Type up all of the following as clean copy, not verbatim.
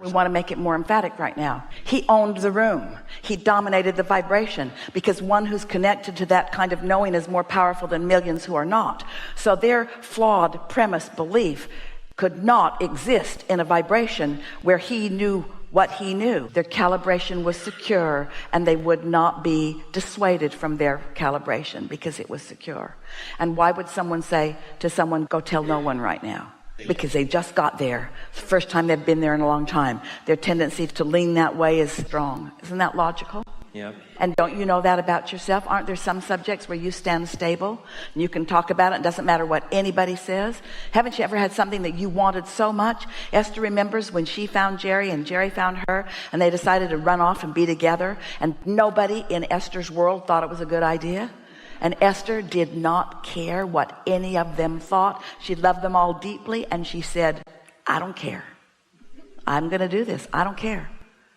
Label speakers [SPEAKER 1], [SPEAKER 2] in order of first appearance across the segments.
[SPEAKER 1] We want to make it more emphatic right now. He owned the room. He dominated the vibration, because one who's connected to that kind of knowing is more powerful than millions who are not. So their flawed premise belief could not exist in a vibration where he knew what he knew. Their calibration was secure, and they would not be dissuaded from their calibration because it was secure. And why would someone say to someone, go tell no one right now? Because they just got there. It's the first time they've been there in a long time. Their tendency to lean that way is strong. Isn't that logical?
[SPEAKER 2] Yep.
[SPEAKER 1] And don't you know that about yourself? Aren't there some subjects where you stand stable and you can talk about it? It doesn't matter what anybody says. Haven't you ever had something that you wanted so much? Esther remembers when she found Jerry and Jerry found her, and they decided to run off and be together, and nobody in Esther's world thought it was a good idea. And Esther did not care what any of them thought. She loved them all deeply, and she said, I don't care. I'm going to do this. I don't care.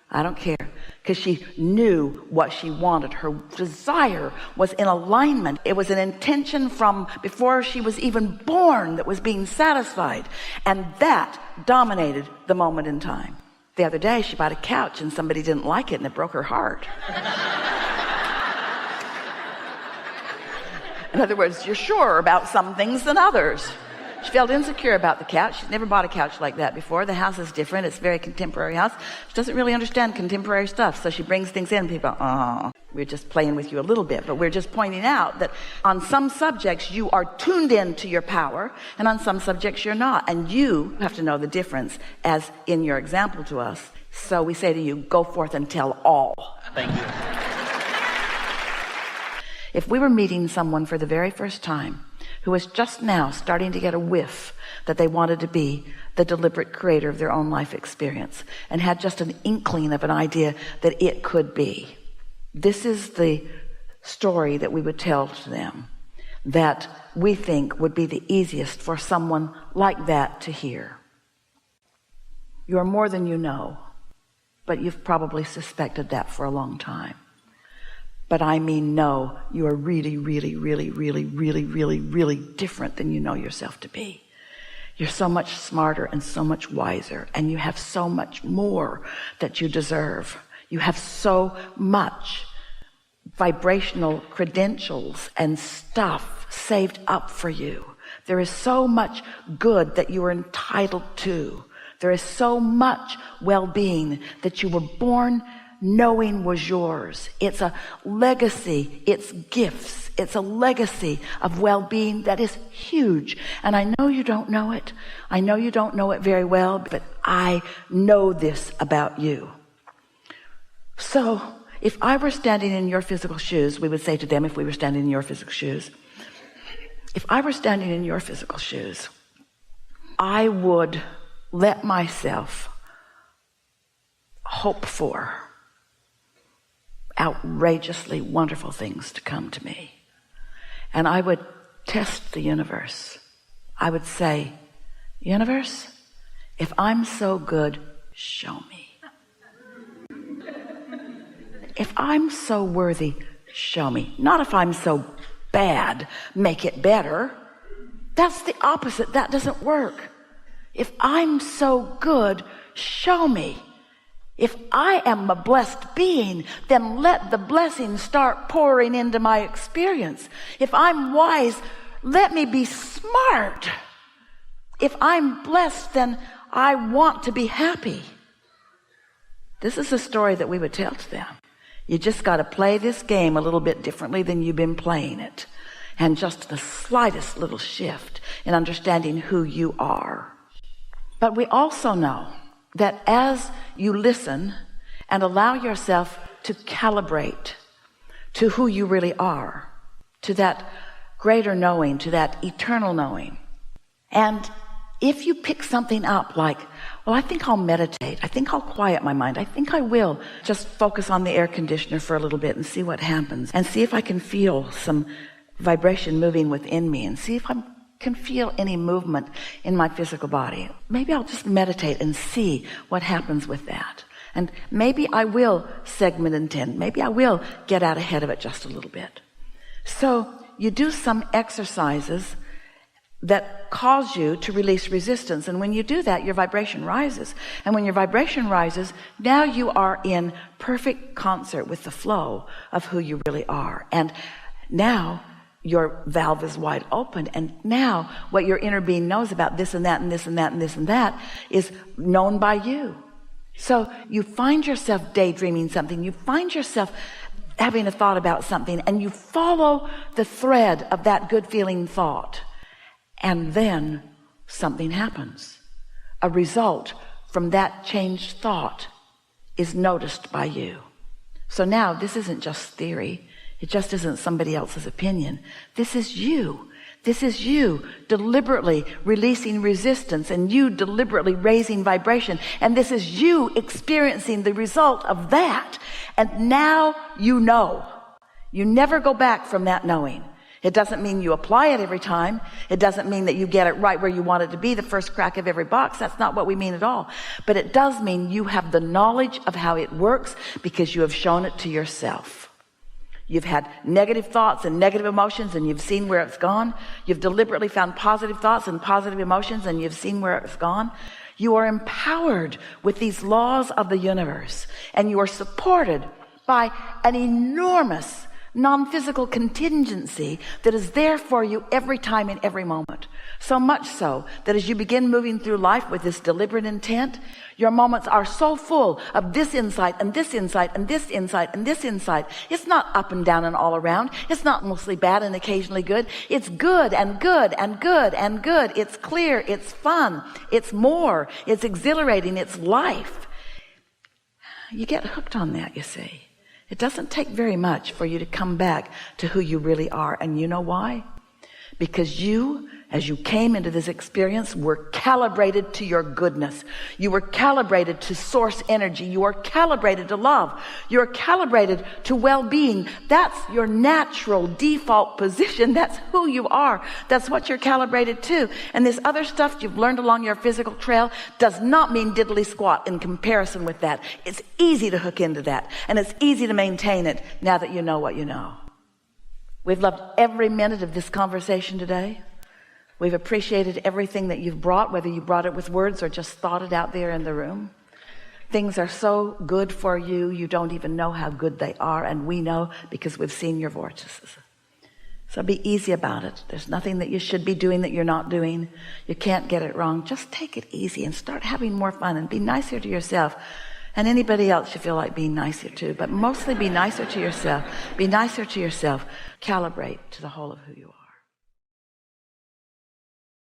[SPEAKER 1] I don't care. Because she knew what she wanted. Her desire was in alignment. It was an intention from before she was even born that was being satisfied. And that dominated the moment in time. The other day, she bought a couch and somebody didn't like it, and it broke her heart. In other words, you're sure about some things than others. She felt insecure about the couch. She's never bought a couch like that before. The house is different. It's a very contemporary house. She doesn't really understand contemporary stuff, so she brings things in. People, we're just playing with you a little bit, but we're just pointing out that on some subjects you are tuned in to your power, and on some subjects you're not. And you have to know the difference, as in your example to us. So we say to you, go forth and tell all.
[SPEAKER 2] Thank you.
[SPEAKER 1] If we were meeting someone for the very first time who was just now starting to get a whiff that they wanted to be the deliberate creator of their own life experience, and had just an inkling of an idea that it could be, this is the story that we would tell to them that we think would be the easiest for someone like that to hear. You're more than you know, but you've probably suspected that for a long time. But I mean, no, you are really, really, really, really, really, really, really different than you know yourself to be. You're so much smarter and so much wiser, and you have so much more that you deserve. You have so much vibrational credentials and stuff saved up for you. There is so much good that you are entitled to. There is so much well-being that you were born knowing was yours. It's a legacy. It's gifts. It's a legacy of well-being that is huge. And I know you don't know it. I know you don't know it very well, but I know this about you. So if I were standing in your physical shoes, we would say to them, if we were standing in your physical shoes, if I were standing in your physical shoes, I would let myself hope for outrageously wonderful things to come to me. And I would test the universe. I would say, universe, if I'm so good, show me. If I'm so worthy, show me. Not if I'm so bad, make it better. That's the opposite. That doesn't work. If I'm so good, show me. If I am a blessed being, then let the blessings start pouring into my experience. If I'm wise, let me be smart. If I'm blessed, then I want to be happy. This is a story that we would tell to them. You just got to play this game a little bit differently than you've been playing it. And just the slightest little shift in understanding who you are. But we also know that as you listen and allow yourself to calibrate to who you really are, to that greater knowing, to that eternal knowing, and if you pick something up like, well, I think I'll meditate, I think I'll quiet my mind, I think I will just focus on the air conditioner for a little bit and see what happens, and see if I can feel some vibration moving within me, and see if I can feel any movement in my physical body. Maybe I'll just meditate and see what happens with that. And maybe I will segment and tend. Maybe I will get out ahead of it just a little bit. So you do some exercises that cause you to release resistance. And when you do that, your vibration rises. And when your vibration rises, now you are in perfect concert with the flow of who you really are. And now your valve is wide open. And now what your inner being knows about this and that and this and that and this and that is known by you. So you find yourself daydreaming something. You find yourself having a thought about something, and you follow the thread of that good feeling thought. And then something happens. A result from that changed thought is noticed by you. So now this isn't just theory. It just isn't somebody else's opinion. This is you. This is you deliberately releasing resistance, and you deliberately raising vibration. And this is you experiencing the result of that. And now you know. You never go back from that knowing. It doesn't mean you apply it every time. It doesn't mean that you get it right where you want it to be, the first crack of every box. That's not what we mean at all. But it does mean you have the knowledge of how it works because you have shown it to yourself. You've had negative thoughts and negative emotions, and you've seen where it's gone. You've deliberately found positive thoughts and positive emotions, and you've seen where it's gone. You are empowered with these laws of the universe, and you are supported by an enormous non-physical contingency that is there for you every time in every moment. So much so that as you begin moving through life with this deliberate intent, your moments are so full of this insight and this insight and this insight and this insight. It's not up and down and all around. It's not mostly bad and occasionally good. It's good and good and good and good. It's clear. It's fun. It's more. It's exhilarating. It's life. You get hooked on that, you see. It doesn't take very much for you to come back to who you really are. And you know why? Because you, as you came into this experience, were calibrated to your goodness. You were calibrated to source energy. You are calibrated to love. You're calibrated to well-being. That's your natural default position. That's who you are. That's what you're calibrated to. And this other stuff you've learned along your physical trail does not mean diddly squat in comparison with that. It's easy to hook into that. And it's easy to maintain it now that you know what you know. We've loved every minute of this conversation today. We've appreciated everything that you've brought, whether you brought it with words or just thought it out there in the room. Things are so good for you, you don't even know how good they are, and we know because we've seen your vortices. So be easy about it. There's nothing that you should be doing that you're not doing. You can't get it wrong. Just take it easy and start having more fun and be nicer to yourself. And anybody else you feel like being nicer to, but mostly be nicer to yourself. Be nicer to yourself. Calibrate to the whole of who you are.